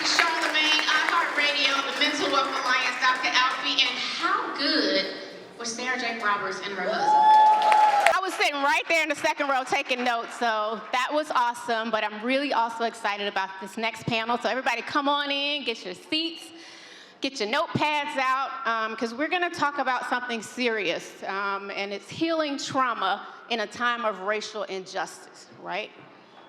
to Charlamagne, iHeartRadio, the Mental Wealth Alliance, Dr. Alfie, and how good was Sarah Jake Roberts and her husband? I was sitting right there in the second row taking notes, so that was awesome, but I'm really also excited about this next panel. So everybody come on in, get your seats, get your notepads out, because we're going to talk about something serious, and it's healing trauma in a time of racial injustice, right?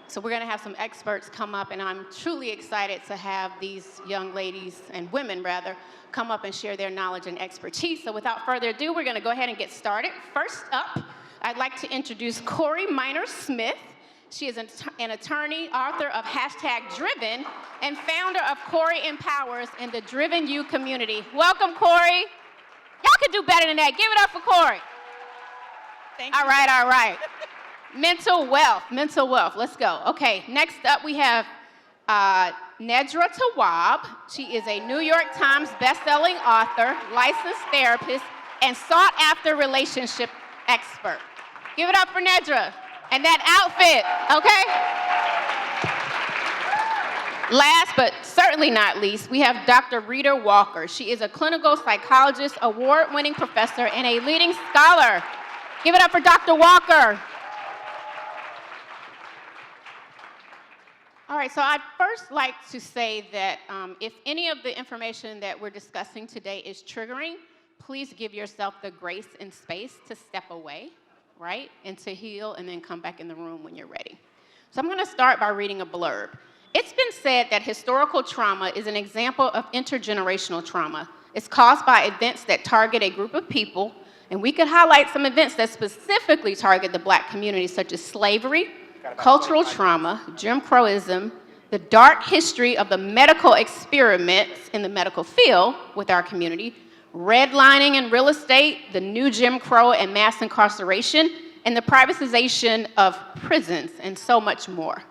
So we're going to have some experts come up, and I'm truly excited to have these young ladies, and women rather, come up and share their knowledge and expertise. So without further ado, we're going to go ahead and get started. First up, I'd like to introduce Corey Minor-Smith. She is an attorney, author of #Driven, and founder of Corey Empowers in the Driven You community. Welcome, Corey. Y'all can do better than that. Give it up for Corey. Thank you. All right. Mental wealth, let's go. Okay, next up we have Nedra Tawwab. She is a New York Times bestselling author, licensed therapist, and sought-after relationship expert. Give it up for Nedra. And that outfit, okay? Last but certainly not least, we have Dr. Rita Walker. She is a clinical psychologist, award-winning professor, and a leading scholar. Give it up for Dr. Walker. All right, so I'd first like to say that if any of the information that we're discussing today is triggering, please give yourself the grace and space to step away, right? And to heal and then come back in the room when you're ready. So I'm gonna start by reading a blurb. It's been said that historical trauma is an example of intergenerational trauma. It's caused by events that target a group of people, and we could highlight some events that specifically target the Black community, such as slavery, cultural trauma, Jim Crowism, the dark history of the medical experiments in the medical field with our community, redlining in real estate, the new Jim Crow and mass incarceration, and the privatization of prisons, and so much more.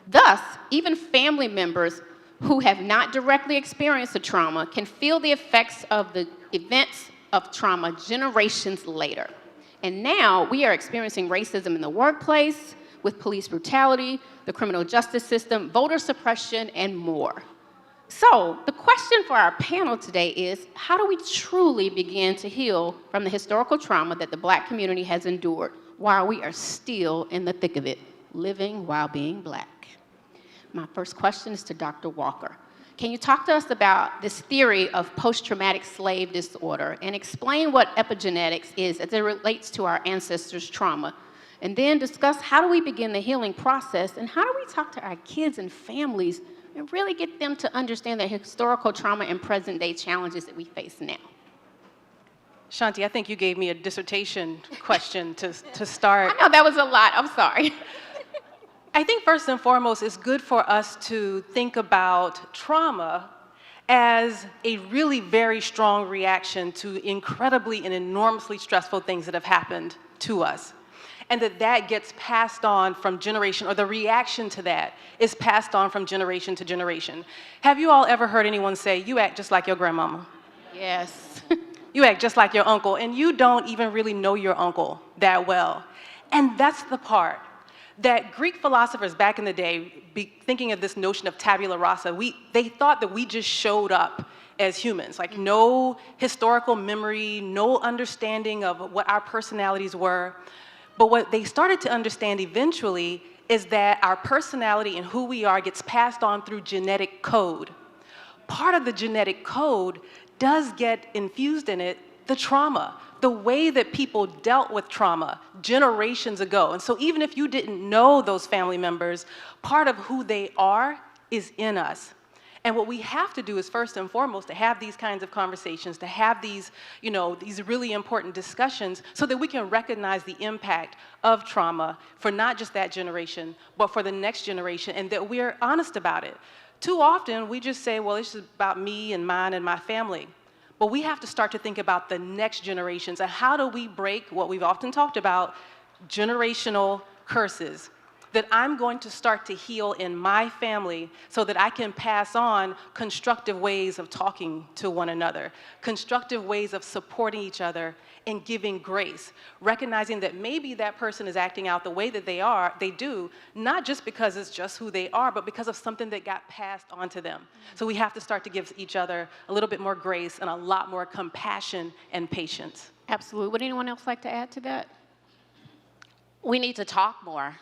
Thus, even family members who have not directly experienced the trauma can feel the effects of the events of trauma generations later. And now we are experiencing racism in the workplace, with police brutality, the criminal justice system, voter suppression, and more. So the question for our panel today is, how do we truly begin to heal from the historical trauma that the Black community has endured while we are still in the thick of it, living while being Black? My first question is to Dr. Walker. Can you talk to us about this theory of post-traumatic slave disorder and explain what epigenetics is as it relates to our ancestors' trauma? And then discuss how do we begin the healing process, and how do we talk to our kids and families and really get them to understand the historical trauma and present-day challenges that we face now? Shanti, I think you gave me a dissertation question to start. I know that was a lot. I'm sorry. I think first and foremost, it's good for us to think about trauma as a really very strong reaction to incredibly and enormously stressful things that have happened to us. And that gets passed on from generation, or the reaction to that is passed on from generation to generation. Have you all ever heard anyone say, you act just like your grandmama? Yes. You act just like your uncle, and you don't even really know your uncle that well. And that's the part that Greek philosophers back in the day, thinking of this notion of tabula rasa, they thought that we just showed up as humans, like no historical memory, no understanding of what our personalities were. But what they started to understand eventually is that our personality and who we are gets passed on through genetic code. Part of the genetic code does get infused in it the trauma, the way that people dealt with trauma generations ago. And so even if you didn't know those family members, part of who they are is in us. And what we have to do is first and foremost to have these kinds of conversations, to have these, these really important discussions so that we can recognize the impact of trauma for not just that generation, but for the next generation, and that we're honest about it. Too often we just say, well, it's just about me and mine and my family. But we have to start to think about the next generations and how do we break what we've often talked about, generational curses. that I'm going to start to heal in my family so that I can pass on constructive ways of talking to one another, constructive ways of supporting each other and giving grace, recognizing that maybe that person is acting out the way that they do, not just because it's just who they are, but because of something that got passed on to them. So we have to start to give each other a little bit more grace and a lot more compassion and patience. Absolutely. Would anyone else like to add to that? We need to talk more.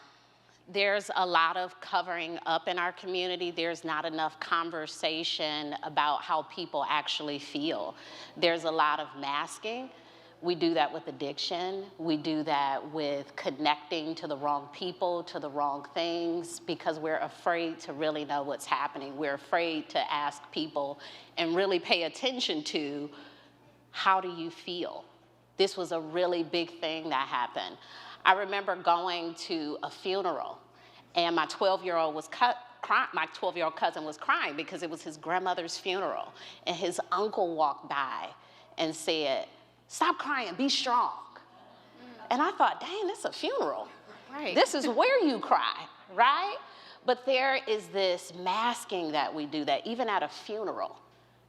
There's a lot of covering up in our community. There's not enough conversation about how people actually feel. There's a lot of masking. We do that with addiction. We do that with connecting to the wrong people, to the wrong things, because we're afraid to really know what's happening. We're afraid to ask people and really pay attention to, how do you feel? This was a really big thing that happened. I remember going to a funeral, and my 12-year-old my 12-year-old cousin was crying because it was his grandmother's funeral, and his uncle walked by and said, "Stop crying, be strong." And I thought, dang, this is a funeral. Right. This is where you cry, right? But there is this masking that we do, that even at a funeral,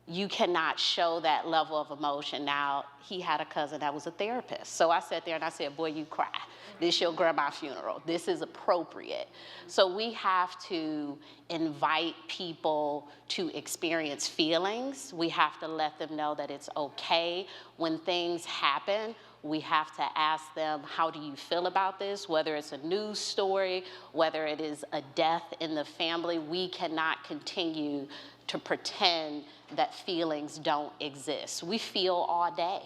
you cannot show that level of emotion. Now, he had a cousin that was a therapist. So I sat there and I said, boy, you cry. This is your grandma's funeral. This is appropriate. So we have to invite people to experience feelings. We have to let them know that it's okay. When things happen, we have to ask them, how do you feel about this? Whether it's a news story, whether it is a death in the family, we cannot continue to pretend that feelings don't exist. We feel all day.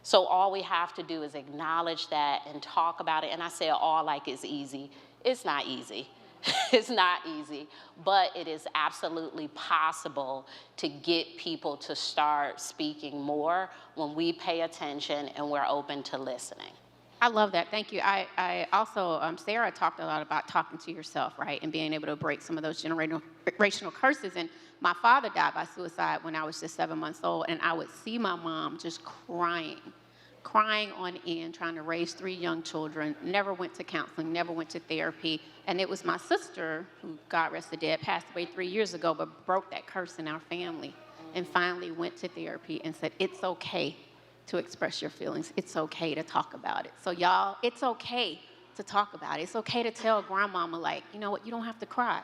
So all we have to do is acknowledge that and talk about it. And I say all like it's easy. It's not easy. It's not easy, but it is absolutely possible to get people to start speaking more when we pay attention and we're open to listening. I love that. Thank you. I also, Sarah talked a lot about talking to yourself, right, and being able to break some of those generational curses. And my father died by suicide when I was just 7 months old, and I would see my mom just crying on end, trying to raise 3 young children, never went to counseling, never went to therapy. And it was my sister, who, God rest the dead, passed away 3 years ago, but broke that curse in our family and finally went to therapy and said, it's okay to express your feelings. It's okay to talk about it. So y'all, it's okay to talk about it. It's okay to tell grandmama, like, you know what, you don't have to cry.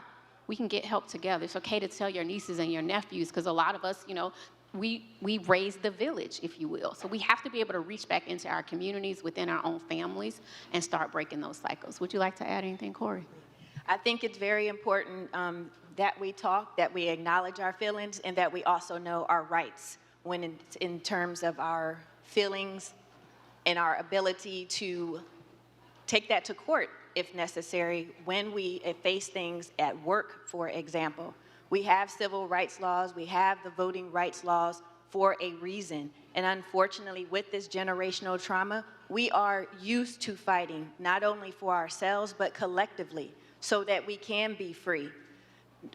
We can get help together. It's okay to tell your nieces and your nephews, because a lot of us, you know, we raise the village, if you will. So we have to be able to reach back into our communities, within our own families, and start breaking those cycles. Would you like to add anything, Corey? I think it's very important that we talk, that we acknowledge our feelings, and that we also know our rights when in terms of our feelings and our ability to take that to court if necessary when we face things at work, for example. We have civil rights laws, we have the voting rights laws for a reason. And unfortunately, with this generational trauma, we are used to fighting not only for ourselves, but collectively, so that we can be free.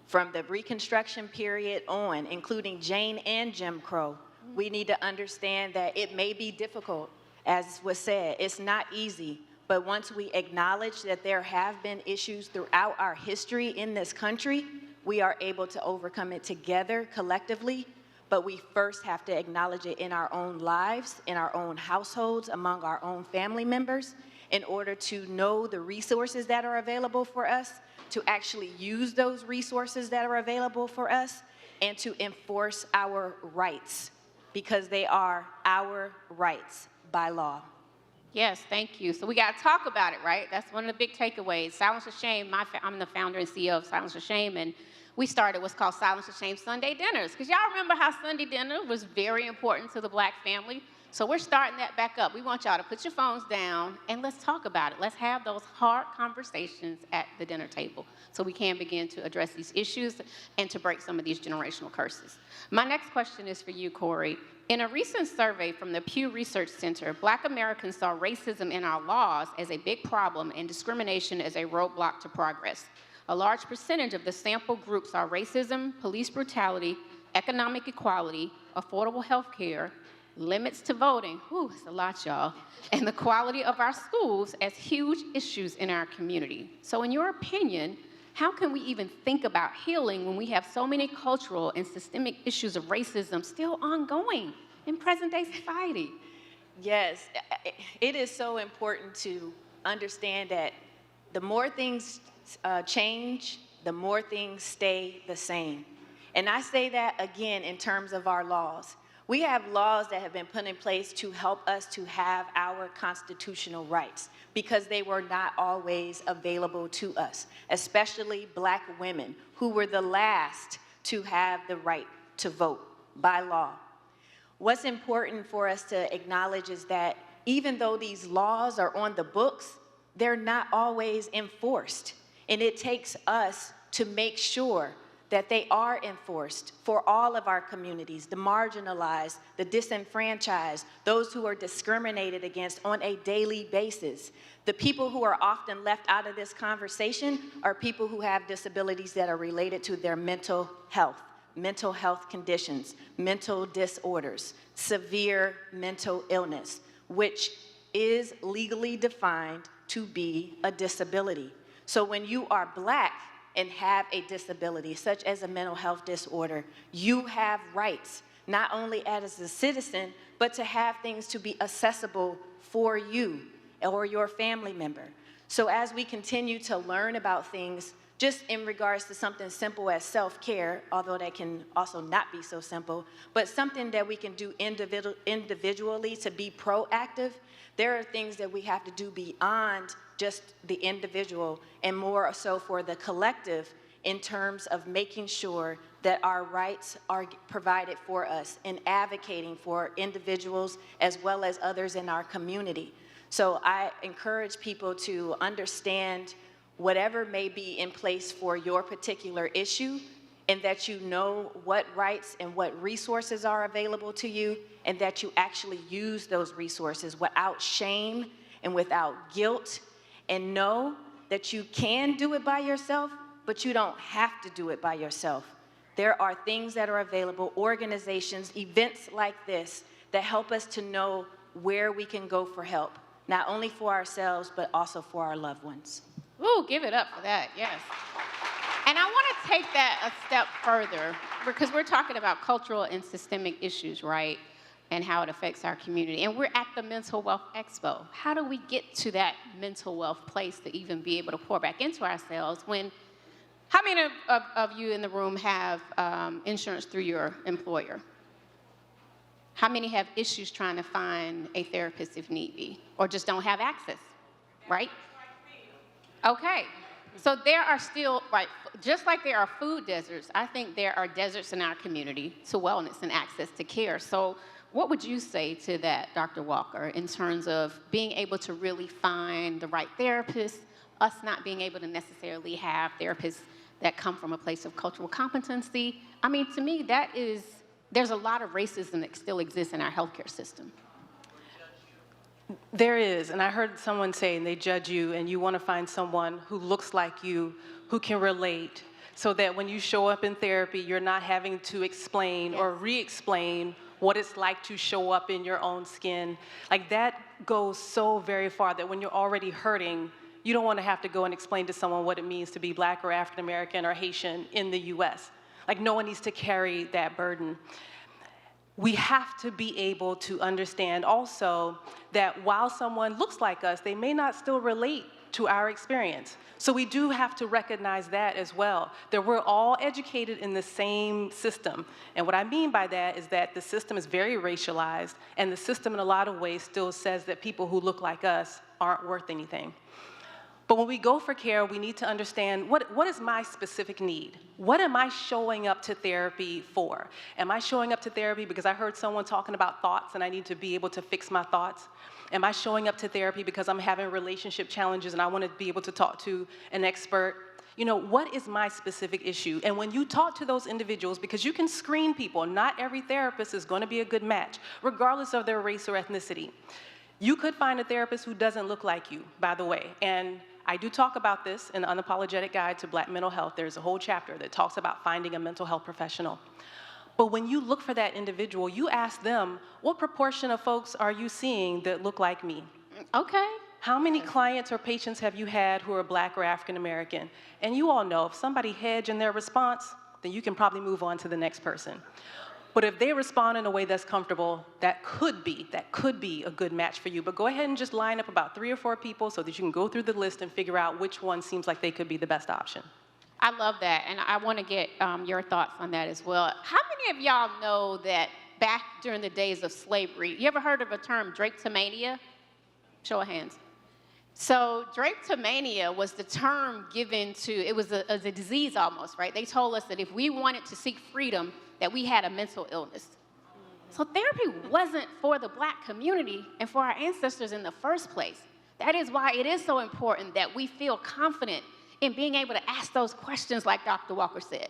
From the Reconstruction period on, including Jane and Jim Crow, we need to understand that it may be difficult, as was said. It's not easy, but once we acknowledge that there have been issues throughout our history in this country, we are able to overcome it together, collectively, but we first have to acknowledge it in our own lives, in our own households, among our own family members, in order to know the resources that are available for us, to actually use those resources that are available for us, and to enforce our rights, because they are our rights by law. Yes, thank you. So we got to talk about it, right? That's one of the big takeaways. Silence or Shame, I'm the founder and CEO of Silence or Shame, and we started what's called Silence or Shame Sunday dinners, because y'all remember how Sunday dinner was very important to the Black family? So we're starting that back up. We want y'all to put your phones down and let's talk about it. Let's have those hard conversations at the dinner table so we can begin to address these issues and to break some of these generational curses. My next question is for you, Corey. In a recent survey from the Pew Research Center, Black Americans saw racism in our laws as a big problem and discrimination as a roadblock to progress. A large percentage of the sample group saw racism, police brutality, economic equality, affordable health care, limits to voting, whew, it's a lot, y'all, and the quality of our schools as huge issues in our community. So in your opinion, how can we even think about healing when we have so many cultural and systemic issues of racism still ongoing in present-day society? Yes, it is so important to understand that the more things change, the more things stay the same. And I say that again in terms of our laws. We have laws that have been put in place to help us to have our constitutional rights because they were not always available to us, especially Black women who were the last to have the right to vote by law. What's important for us to acknowledge is that even though these laws are on the books, they're not always enforced. And it takes us to make sure that they are enforced for all of our communities, the marginalized, the disenfranchised, those who are discriminated against on a daily basis. The people who are often left out of this conversation are people who have disabilities that are related to their mental health conditions, mental disorders, severe mental illness, which is legally defined to be a disability. So when you are Black and have a disability, such as a mental health disorder, you have rights, not only as a citizen, but to have things to be accessible for you or your family member. So as we continue to learn about things, just in regards to something simple as self-care, although that can also not be so simple, but something that we can do individually to be proactive, there are things that we have to do beyond just the individual and more so for the collective in terms of making sure that our rights are provided for us and advocating for individuals as well as others in our community. So I encourage people to understand whatever may be in place for your particular issue, and that you know what rights and what resources are available to you, and that you actually use those resources without shame and without guilt, and know that you can do it by yourself, but you don't have to do it by yourself. There are things that are available, organizations, events like this, that help us to know where we can go for help, not only for ourselves, but also for our loved ones. Ooh, give it up for that, yes. And I want to take that a step further because we're talking about cultural and systemic issues, right? And how it affects our community. And we're at the Mental Wealth Expo. How do we get to that mental wealth place to even be able to pour back into ourselves when, how many of you in the room have insurance through your employer? How many have issues trying to find a therapist if need be, or just don't have access, right? Okay, so there are still, right, just like there are food deserts, I think there are deserts in our community to wellness and access to care. So what would you say to that, Dr. Walker, in terms of being able to really find the right therapist, us not being able to necessarily have therapists that come from a place of cultural competency? I mean, to me, there's a lot of racism that still exists in our healthcare system. There is, and I heard someone say, and they judge you, and you want to find someone who looks like you, who can relate, so that when you show up in therapy, you're not having to explain or re-explain what it's like to show up in your own skin. Like, that goes so very far that when you're already hurting, you don't want to have to go and explain to someone what it means to be Black or African American or Haitian in the US. Like, no one needs to carry that burden. We have to be able to understand also that while someone looks like us, they may not still relate to our experience. So we do have to recognize that as well, that we're all educated in the same system. And what I mean by that is that the system is very racialized, and the system in a lot of ways still says that people who look like us aren't worth anything. But when we go for care, we need to understand what is my specific need? What am I showing up to therapy for? Am I showing up to therapy because I heard someone talking about thoughts and I need to be able to fix my thoughts? Am I showing up to therapy because I'm having relationship challenges and I want to be able to talk to an expert? You know, what is my specific issue? And when you talk to those individuals, because you can screen people, not every therapist is going to be a good match, regardless of their race or ethnicity. You could find a therapist who doesn't look like you, by the way. And I do talk about this in the Unapologetic Guide to Black Mental Health. There's a whole chapter that talks about finding a mental health professional. But when you look for that individual, you ask them, what proportion of folks are you seeing that look like me? Okay. How many clients or patients have you had who are Black or African American? And you all know if somebody hedge in their response, then you can probably move on to the next person. But if they respond in a way that's comfortable, that could be a good match for you. But go ahead and just line up about 3 or 4 people so that you can go through the list and figure out which one seems like they could be the best option. I love that, and I want to get your thoughts on that as well. How many of y'all know that back during the days of slavery, you ever heard of a term, drapetomania? Show of hands. So drapetomania was the term given to, it was a disease almost, right? They told us that if we wanted to seek freedom, that we had a mental illness. So therapy wasn't for the Black community and for our ancestors in the first place. That is why it is so important that we feel confident in being able to ask those questions like Dr. Walker said.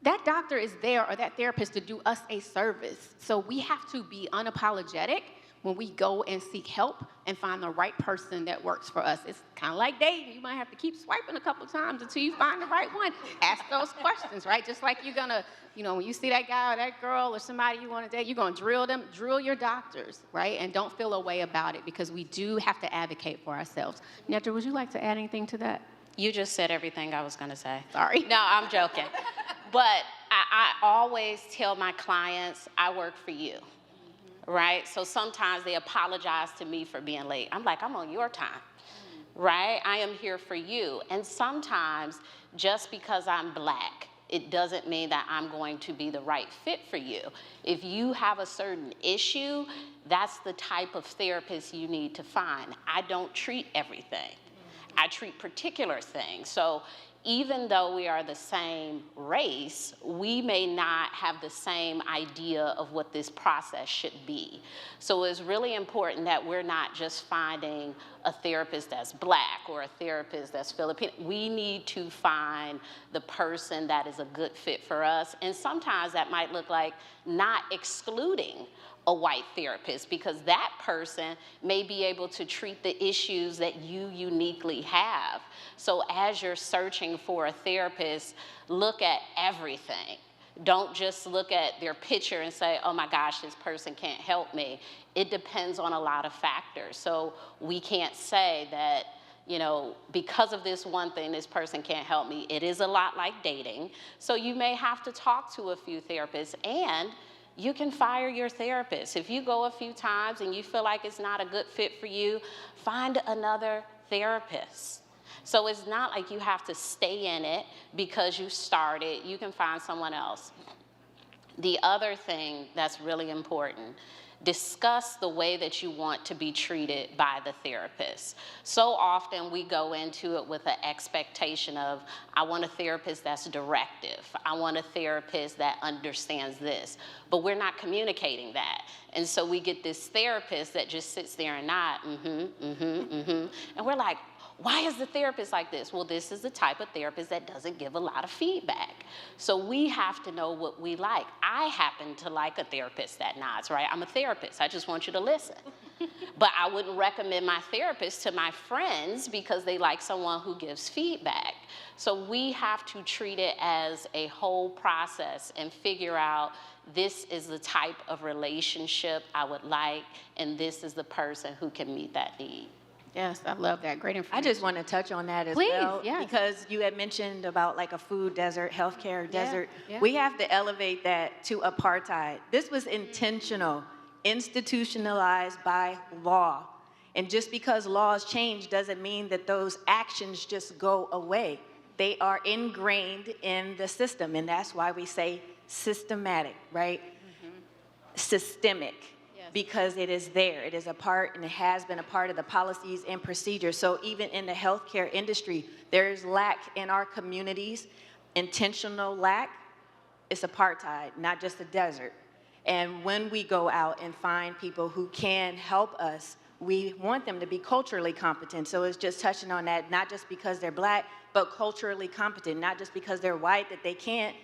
That doctor is there, or that therapist, to do us a service. So we have to be unapologetic when we go and seek help and find the right person that works for us. It's kind of like dating. You might have to keep swiping a couple times until you find the right one. Ask those questions, right? Just like you're gonna, when you see that guy or that girl or somebody you want to date, you're gonna drill them, drill your doctors, right? And don't feel a way about it, because we do have to advocate for ourselves. Nedra, would you like to add anything to that? You just said everything I was gonna say. Sorry. No, I'm joking. But I always tell my clients, I work for you, right? So sometimes they apologize to me for being late. I'm like, I'm on your time, right? I am here for you. And sometimes just because I'm Black, it doesn't mean that I'm going to be the right fit for you. If you have a certain issue, that's the type of therapist you need to find. I don't treat everything. I treat particular things. So even though we are the same race, we may not have the same idea of what this process should be. So it's really important that we're not just finding a therapist that's Black or a therapist that's Filipino. We need to find the person that is a good fit for us. And sometimes that might look like not excluding a white therapist, because that person may be able to treat the issues that you uniquely have. So as you're searching for a therapist, look at everything. Don't just look at their picture and say, oh my gosh, this person can't help me. It depends on a lot of factors. So we can't say that, because of this one thing, this person can't help me. It is a lot like dating. So you may have to talk to a few therapists, and you can fire your therapist. If you go a few times and you feel like it's not a good fit for you, find another therapist. So it's not like you have to stay in it because you started. You can find someone else. The other thing that's really important, discuss the way that you want to be treated by the therapist. So often we go into it with an expectation of, I want a therapist that's directive. I want a therapist that understands this. But we're not communicating that. And so we get this therapist that just sits there and nod, and we're like, why is the therapist like this? Well, this is the type of therapist that doesn't give a lot of feedback. So we have to know what we like. I happen to like a therapist that nods, right? I'm a therapist. I just want you to listen. But I wouldn't recommend my therapist to my friends because they like someone who gives feedback. So we have to treat it as a whole process and figure out, this is the type of relationship I would like, and this is the person who can meet that need. Yes, I love that. Great I information. just want to touch on that as Please, well, yes. because you had mentioned about like a food desert, healthcare desert. yeah. We have to elevate that to apartheid. This was intentional, institutionalized by law. And just because laws change doesn't mean that those actions just go away. They are ingrained in the system, and that's why we say systematic, right? Systemic. Because it is there. It is a part, and it has been a part of the policies and procedures. So even in the healthcare industry, there is lack in our communities, intentional lack. It's apartheid, not just a desert. And when we go out and find people who can help us, we want them to be culturally competent. So it's just touching on that, not just because they're Black, but culturally competent, not just because they're white that they can't.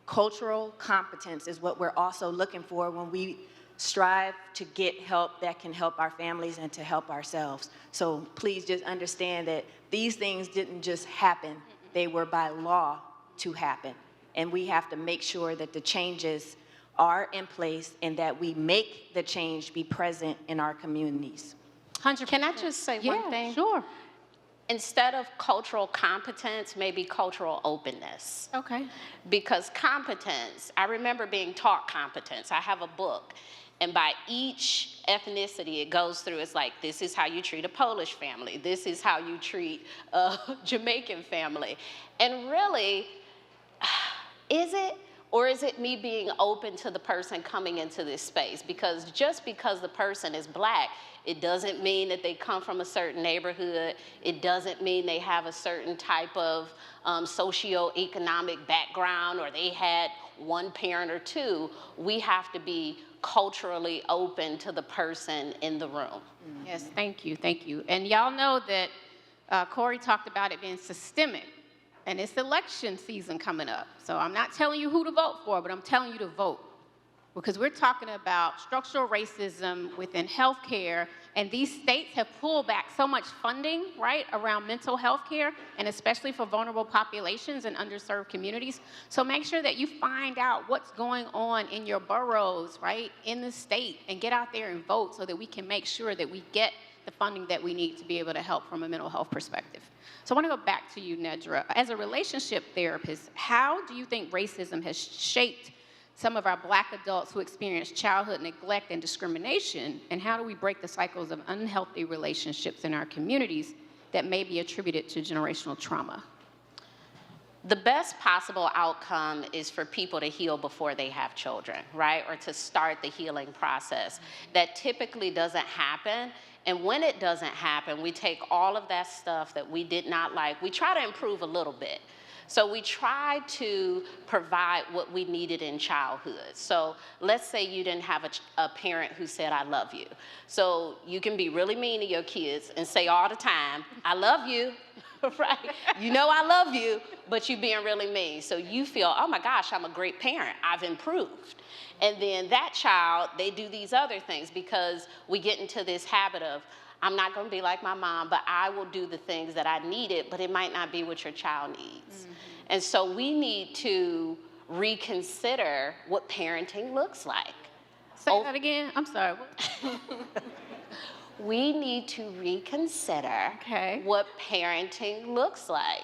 Cultural competence is what we're also looking for when we strive to get help that can help our families and to help ourselves. So please just understand that these things didn't just happen. They were by law to happen. And we have to make sure that the changes are in place and that we make the change be present in our communities. 100%. Can I just say one thing? Yeah, sure. Instead of cultural competence, maybe cultural openness. Okay. Because competence, I remember being taught competence. I have a book, and by each ethnicity it goes through, it's like, this is how you treat a Polish family, this is how you treat a Jamaican family. And really, is it? Or is it me being open to the person coming into this space? Because just because the person is Black, it doesn't mean that they come from a certain neighborhood. It doesn't mean they have a certain type of socioeconomic background, or they had one parent or two. We have to be culturally open to the person in the room. Yes, thank you, thank you. And y'all know that Corey talked about it being systemic, and it's election season coming up. So I'm not telling you who to vote for, but I'm telling you to vote. Because we're talking about structural racism within healthcare, and these states have pulled back so much funding, right, around mental health care, and especially for vulnerable populations and underserved communities. So make sure that you find out what's going on in your boroughs, right, in the state, and get out there and vote so that we can make sure that we get the funding that we need to be able to help from a mental health perspective. So I want to go back to you, Nedra. As a relationship therapist, how do you think racism has shaped some of our Black adults who experience childhood neglect and discrimination, and how do we break the cycles of unhealthy relationships in our communities that may be attributed to generational trauma? The best possible outcome is for people to heal before they have children, right? Or to start the healing process. That typically doesn't happen. And when it doesn't happen, we take all of that stuff that we did not like, we try to improve a little bit. So we try to provide what we needed in childhood. So let's say you didn't have a parent who said, I love you. So you can be really mean to your kids and say all the time, I love you, right? You know I love you, but you being really mean. So you feel, oh my gosh, I'm a great parent, I've improved. And then that child, they do these other things because we get into this habit of, I'm not going to be like my mom, but I will do the things that I needed, but it might not be what your child needs. Mm-hmm. And so we need to reconsider what parenting looks like. Say that again. I'm sorry. We need to reconsider what parenting looks like.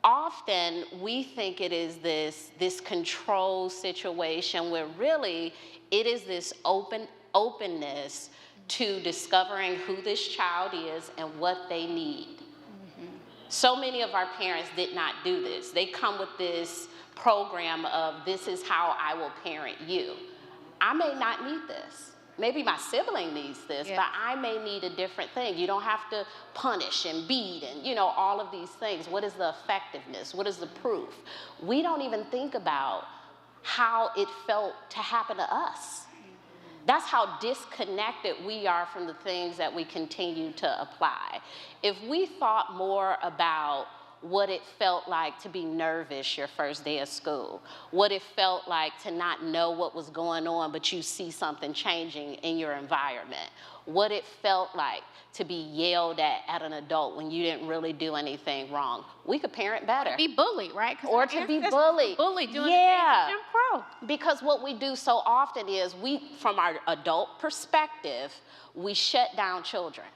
Often we think it is this control situation where really it is this openness to discovering who this child is and what they need. Mm-hmm. So many of our parents did not do this. They come with this program of, this is how I will parent you. I may not need this. Maybe my sibling needs this, but I may need a different thing. You don't have to punish and beat and, all of these things. What is the effectiveness? What is the proof? We don't even think about how it felt to happen to us. That's how disconnected we are from the things that we continue to apply. If we thought more about what it felt like to be nervous your first day of school, what it felt like to not know what was going on, but you see something changing in your environment, what it felt like to be yelled at an adult when you didn't really do anything wrong. We could parent better. Be bullied, right? Or to be bullied. Bullied doing the things of Jim Crow. Because what we do so often is from our adult perspective, we shut down children.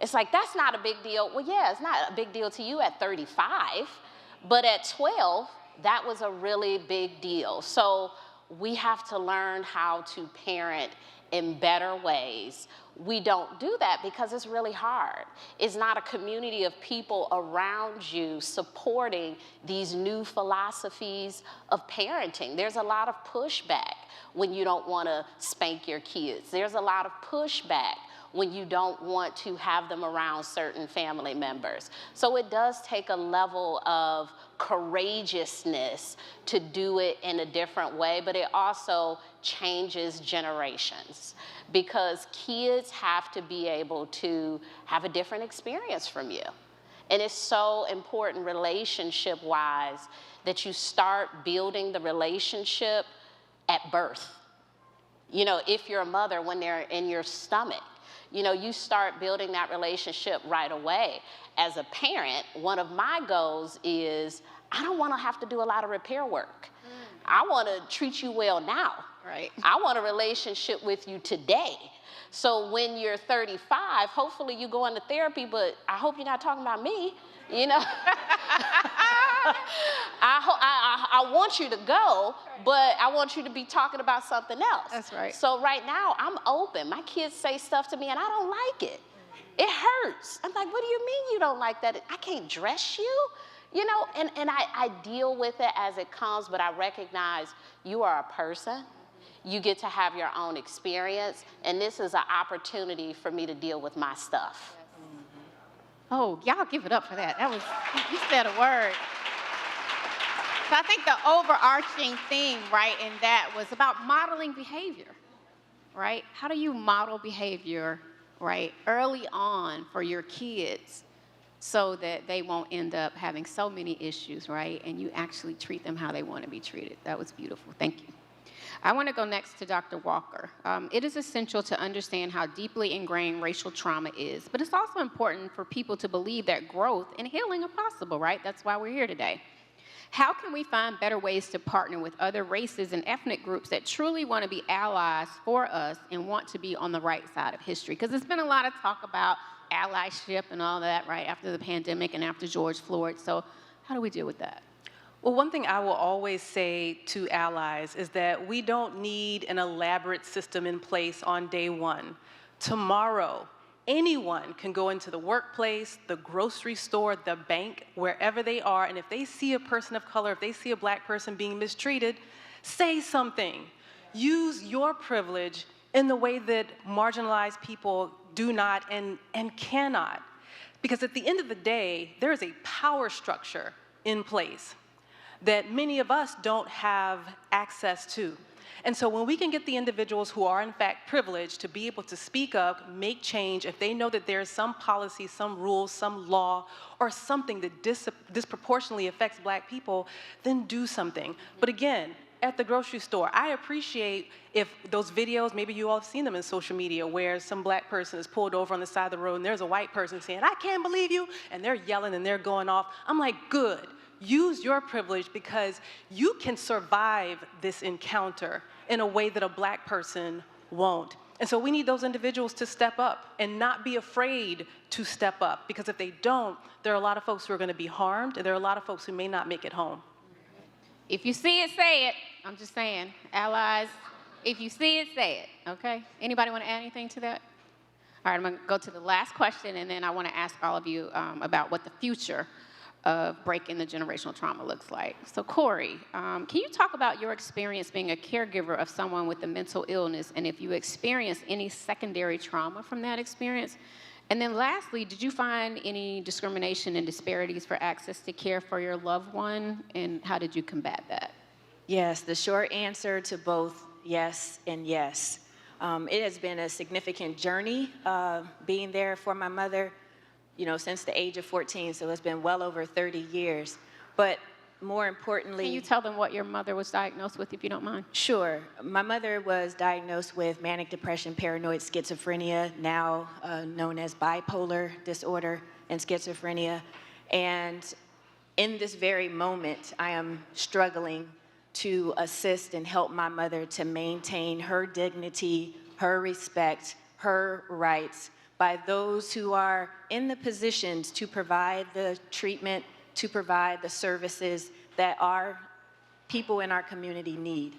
It's like, that's not a big deal. Well, yeah, it's not a big deal to you at 35, but at 12, that was a really big deal. So we have to learn how to parent in better ways. We don't do that because it's really hard. It's not a community of people around you supporting these new philosophies of parenting. There's a lot of pushback when you don't want to spank your kids. There's a lot of pushback when you don't want to have them around certain family members. So it does take a level of courageousness to do it in a different way, but it also changes generations because kids have to be able to have a different experience from you. And it's so important relationship-wise that you start building the relationship at birth. If you're a mother, when they're in your stomach, you start building that relationship right away. As a parent, one of my goals is I don't want to have to do a lot of repair work. I want to treat you well now. Right. I want a relationship with you today. So when you're 35, hopefully you go into therapy, but I hope you're not talking about me, you know? I want you to go, but I want you to be talking about something else. That's right. So right now, I'm open. My kids say stuff to me and I don't like it. It hurts. I'm like, what do you mean you don't like that? I can't dress you? You know, and I deal with it as it comes, but I recognize you are a person. You get to have your own experience, and this is an opportunity for me to deal with my stuff. Oh, y'all give it up for that. That was, you said a word. So I think the overarching theme, right, in that was about modeling behavior, right? How do you model behavior, right, early on for your kids so that they won't end up having so many issues, right, and you actually treat them how they want to be treated? That was beautiful. Thank you. I want to go next to Dr. Walker. It is essential to understand how deeply ingrained racial trauma is, but it's also important for people to believe that growth and healing are possible, right? That's why we're here today. How can we find better ways to partner with other races and ethnic groups that truly want to be allies for us and want to be on the right side of history? Because there's been a lot of talk about allyship and all that, right, after the pandemic and after George Floyd. So how do we deal with that? Well, one thing I will always say to allies is that we don't need an elaborate system in place on day one. Tomorrow, anyone can go into the workplace, the grocery store, the bank, wherever they are, and if they see a person of color, if they see a black person being mistreated, say something. Use your privilege in the way that marginalized people do not and cannot. Because at the end of the day, there is a power structure in place that many of us don't have access to. And so when we can get the individuals who are in fact privileged to be able to speak up, make change, if they know that there is some policy, some rules, some law, or something that disproportionately affects black people, then do something. But again, at the grocery store, I appreciate if those videos, maybe you all have seen them in social media, where some black person is pulled over on the side of the road and there's a white person saying, "I can't believe you," and they're yelling and they're going off. I'm like, good. Use your privilege because you can survive this encounter in a way that a black person won't. And so we need those individuals to step up and not be afraid to step up, because if they don't, there are a lot of folks who are going to be harmed, and there are a lot of folks who may not make it home. If you see it, say it. I'm just saying, allies, if you see it, say it, okay? Anybody want to add anything to that? All right, I'm going to go to the last question, and then I want to ask all of you about what the future of breaking the generational trauma looks like. So Corey, can you talk about your experience being a caregiver of someone with a mental illness, and if you experienced any secondary trauma from that experience? And then lastly, did you find any discrimination and disparities for access to care for your loved one, and how did you combat that? Yes, the short answer to both yes and yes. It has been a significant journey being there for my mother, you know, since the age of 14, so it's been well over 30 years. But more importantly... Can you tell them what your mother was diagnosed with, if you don't mind? Sure. My mother was diagnosed with manic depression, paranoid schizophrenia, now known as bipolar disorder and schizophrenia. And in this very moment, I am struggling to assist and help my mother to maintain her dignity, her respect, her rights, by those who are in the positions to provide the treatment, to provide the services that our people in our community need.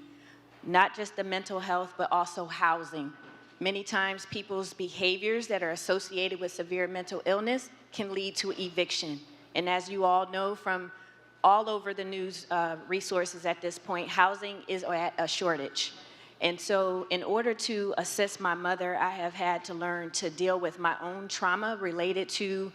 Not just the mental health, but also housing. Many times people's behaviors that are associated with severe mental illness can lead to eviction. And as you all know from all over the news resources at this point, housing is at a shortage. And so in order to assist my mother, I have had to learn to deal with my own trauma related to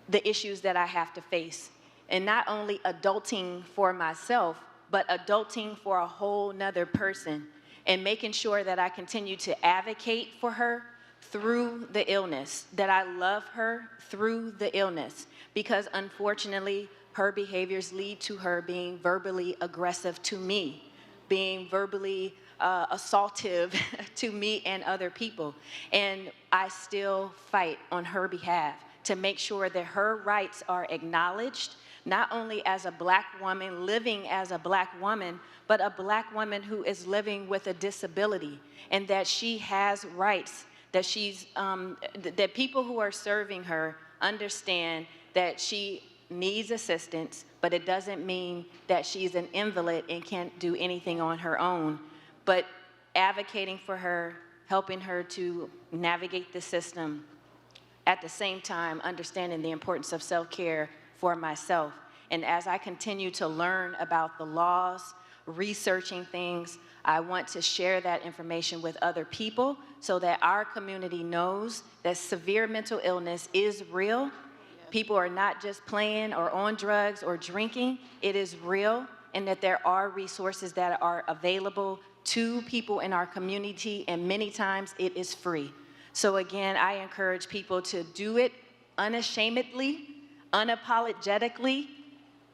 the issues that I have to face. And not only adulting for myself, but adulting for a whole nother person, and making sure that I continue to advocate for her through the illness, that I love her through the illness, because unfortunately, her behaviors lead to her being verbally aggressive to me, being verbally assaultive to me and other people. And I still fight on her behalf to make sure that her rights are acknowledged, not only as a Black woman, living as a Black woman, but a Black woman who is living with a disability, and that she has rights, that that people who are serving her understand that she needs assistance, but it doesn't mean that she's an invalid and can't do anything on her own, but advocating for her, helping her to navigate the system, at the same time understanding the importance of self-care for myself. And as I continue to learn about the laws, researching things, I want to share that information with other people so that our community knows that severe mental illness is real. People are not just playing or on drugs or drinking. It is real, and that there are resources that are available to people in our community, and many times it is free. So again, I encourage people to do it unashamedly, unapologetically.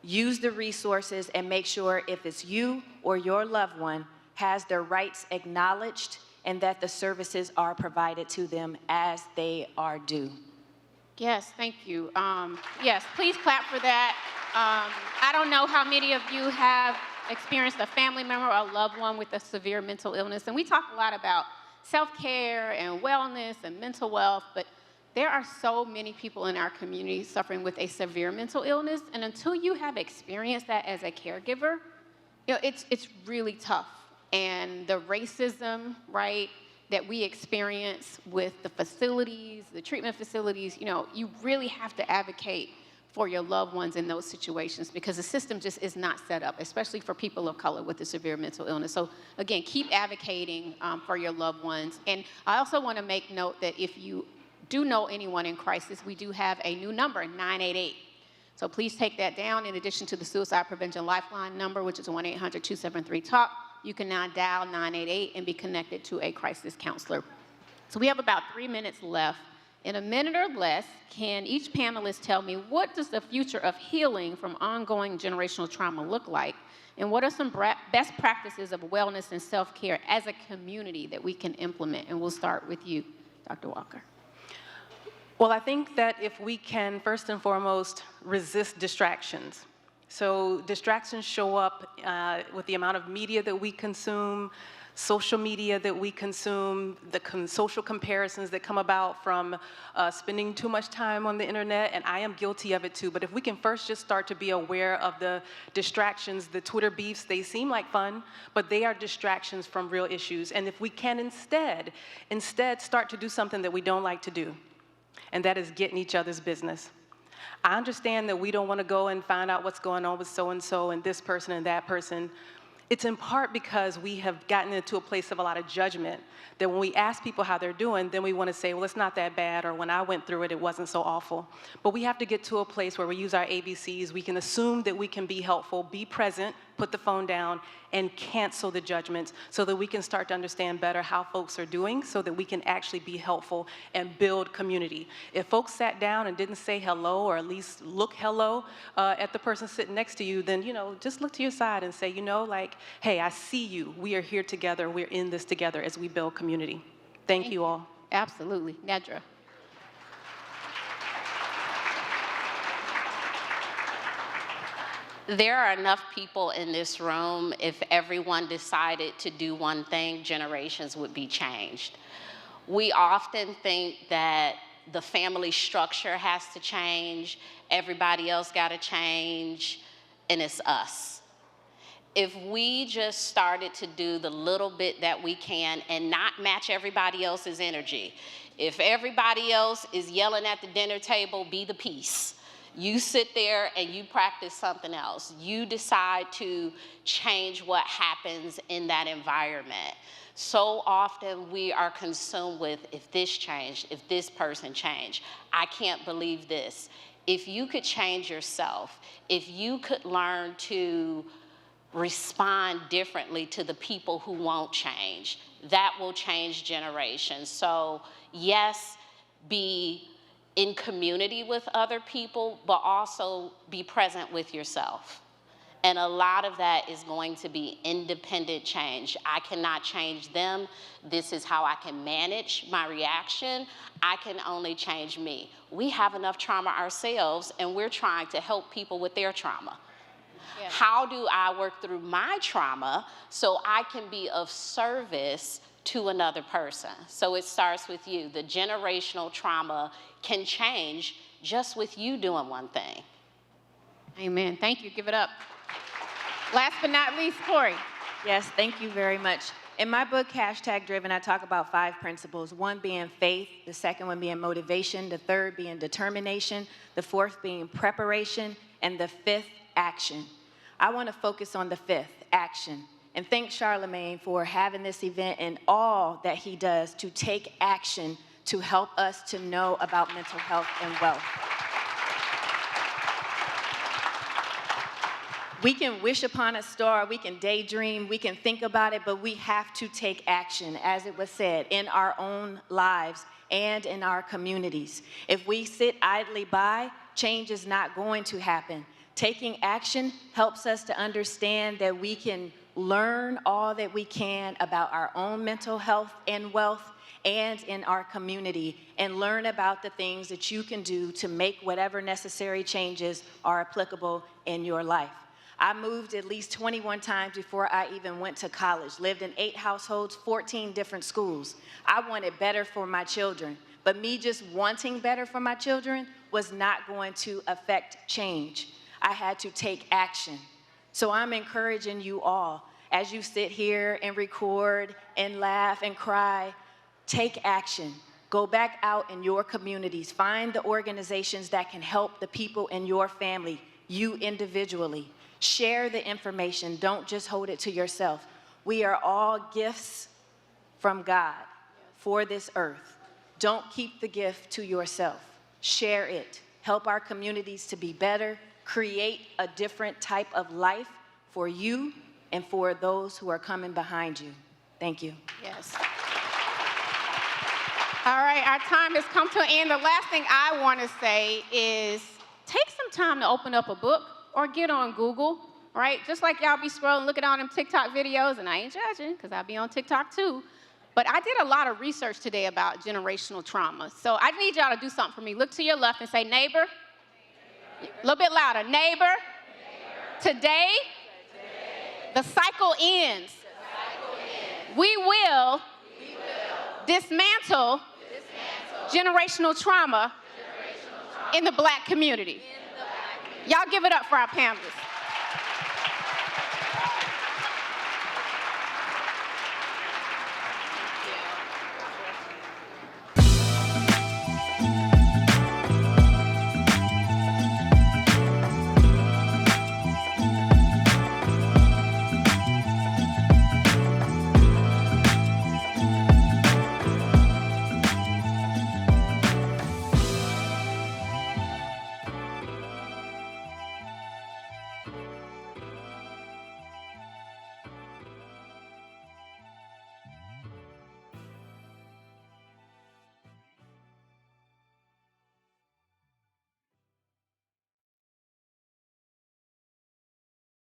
Use the resources and make sure if it's you or your loved one has their rights acknowledged and that the services are provided to them as they are due. Yes, thank you. Yes, please clap for that. I don't know how many of you have experienced a family member or a loved one with a severe mental illness, and we talk a lot about self-care and wellness and mental wealth, but there are so many people in our community suffering with a severe mental illness, and until you have experienced that as a caregiver, it's really tough. And the racism, right, that we experience with the facilities, the treatment facilities, you really have to advocate for your loved ones in those situations because the system just is not set up, especially for people of color with a severe mental illness. So again, keep advocating for your loved ones. And I also want to make note that if you do know anyone in crisis, we do have a new number, 988. So please take that down. In addition to the Suicide Prevention Lifeline number, which is 1-800-273-TALK, you can now dial 988 and be connected to a crisis counselor. So we have about 3 minutes left. In a minute or less, can each panelist tell me what does the future of healing from ongoing generational trauma look like? And what are some best practices of wellness and self-care as a community that we can implement? And we'll start with you, Dr. Walker. Well, I think that if we can, first and foremost, resist distractions. So distractions show up with the amount of media that we consume, social media that we consume, the social comparisons that come about from spending too much time on the internet, and I am guilty of it too. But if we can first just start to be aware of the distractions, the Twitter beefs, they seem like fun, but they are distractions from real issues. And if we can instead start to do something that we don't like to do, and that is get in each other's business. I understand that we don't want to go and find out what's going on with so-and-so and this person and that person. It's in part because we have gotten into a place of a lot of judgment that when we ask people how they're doing, then we want to say, well, it's not that bad, or when I went through it, it wasn't so awful. But we have to get to a place where we use our ABCs. We can assume that we can be helpful, be present, put the phone down, and cancel the judgments so that we can start to understand better how folks are doing so that we can actually be helpful and build community. If folks sat down and didn't say hello, or at least look hello at the person sitting next to you, then, just look to your side and say, hey, I see you. We are here together. We're in this together as we build community. Thank you all. Absolutely. Nedra. There are enough people in this room, if everyone decided to do one thing, generations would be changed. We often think that the family structure has to change, everybody else got to change, and it's us. If we just started to do the little bit that we can and not match everybody else's energy, if everybody else is yelling at the dinner table, be the peace. You sit there and you practice something else. You decide to change what happens in that environment. So often we are consumed with, if this changed, if this person changed, I can't believe this. If you could change yourself, if you could learn to respond differently to the people who won't change, that will change generations. So yes, be in community with other people, but also be present with yourself. And a lot of that is going to be independent change. I cannot change them. This is how I can manage my reaction. I can only change me. We have enough trauma ourselves, and we're trying to help people with their trauma. Yeah. How do I work through my trauma so I can be of service to another person? So it starts with you. The generational trauma can change just with you doing one thing. Amen. Thank you. Give it up. Last but not least, Corey. Yes, thank you very much. In my book, Hashtag Driven, I talk about 5 principles, one being faith, the second one being motivation, the third being determination, the fourth being preparation, and the fifth, action. I want to focus on the fifth, action, and thank Charlamagne for having this event and all that he does to take action to help us to know about mental health and wealth. We can wish upon a star, we can daydream, we can think about it, but we have to take action, as it was said, in our own lives and in our communities. If we sit idly by, change is not going to happen. Taking action helps us to understand that we can learn all that we can about our own mental health and wealth and in our community, and learn about the things that you can do to make whatever necessary changes are applicable in your life. I moved at least 21 times before I even went to college, lived in 8 households, 14 different schools. I wanted better for my children, but me just wanting better for my children was not going to affect change. I had to take action. So I'm encouraging you all, as you sit here and record and laugh and cry, take action. Go back out in your communities. Find the organizations that can help the people in your family, you individually. Share the information. Don't just hold it to yourself. We are all gifts from God for this earth. Don't keep the gift to yourself. Share it. Help our communities to be better. Create a different type of life for you and for those who are coming behind you. Thank you. Yes. All right, our time has come to an end. The last thing I want to say is take some time to open up a book or get on Google, right? Just like y'all be scrolling, look at all them TikTok videos, and I ain't judging because I be on TikTok too. But I did a lot of research today about generational trauma. So I need y'all to do something for me. Look to your left and say, neighbor. A little bit louder. Neighbor. Today, the cycle ends. We will dismantle generational trauma in the Black community. Y'all give it up for our panelists.